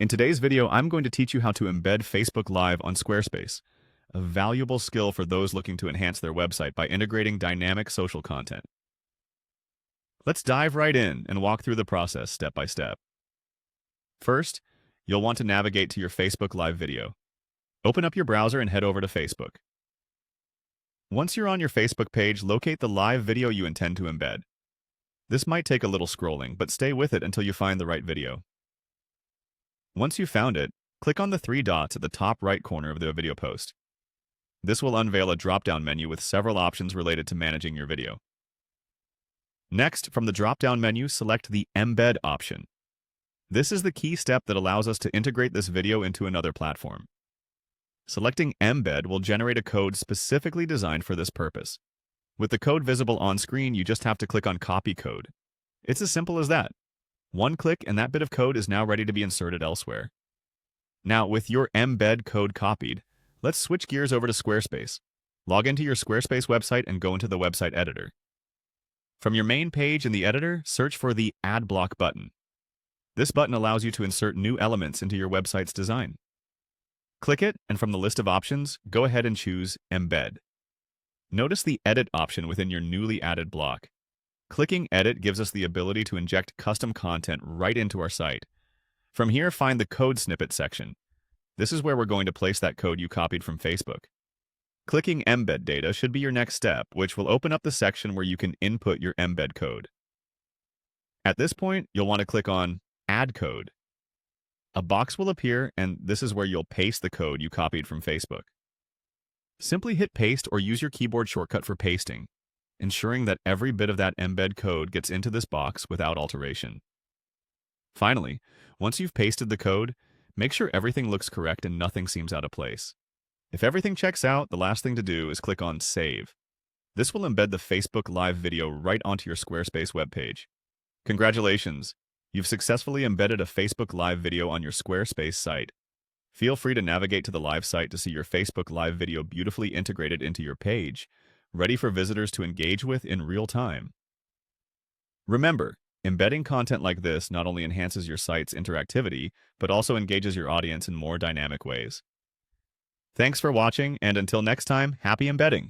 In today's video, I'm going to teach you how to embed Facebook Live on Squarespace, a valuable skill for those looking to enhance their website by integrating dynamic social content. Let's dive right in and walk through the process step by step. First, you'll want to navigate to your Facebook Live video. Open up your browser and head over to Facebook. Once you're on your Facebook page, locate the live video you intend to embed. This might take a little scrolling, but stay with it until you find the right video. Once you've found it, click on the three dots at the top right corner of the video post. This will unveil a drop-down menu with several options related to managing your video. Next, from the drop-down menu, select the Embed option. This is the key step that allows us to integrate this video into another platform. Selecting Embed will generate a code specifically designed for this purpose. With the code visible on screen, you just have to click on Copy Code. It's as simple as that. One click and that bit of code is now ready to be inserted elsewhere. Now, with your embed code copied, let's switch gears over to Squarespace. Log into your Squarespace website and go into the website editor. From your main page in the editor, search for the Add Block button. This button allows you to insert new elements into your website's design. Click it, and from the list of options, go ahead and choose Embed. Notice the Edit option within your newly added block. Clicking Edit gives us the ability to inject custom content right into our site. From here, find the Code Snippet section. This is where we're going to place that code you copied from Facebook. Clicking Embed Data should be your next step, which will open up the section where you can input your embed code. At this point, you'll want to click on Add Code. A box will appear, and this is where you'll paste the code you copied from Facebook. Simply hit Paste or use your keyboard shortcut for pasting, ensuring that every bit of that embed code gets into this box without alteration. Finally, once you've pasted the code, make sure everything looks correct and nothing seems out of place. If everything checks out, the last thing to do is click on Save. This will embed the Facebook Live video right onto your Squarespace webpage. Congratulations! You've successfully embedded a Facebook Live video on your Squarespace site. Feel free to navigate to the live site to see your Facebook Live video beautifully integrated into your page, ready for visitors to engage with in real time. Remember, embedding content like this not only enhances your site's interactivity, but also engages your audience in more dynamic ways. Thanks for watching, and until next time, happy embedding!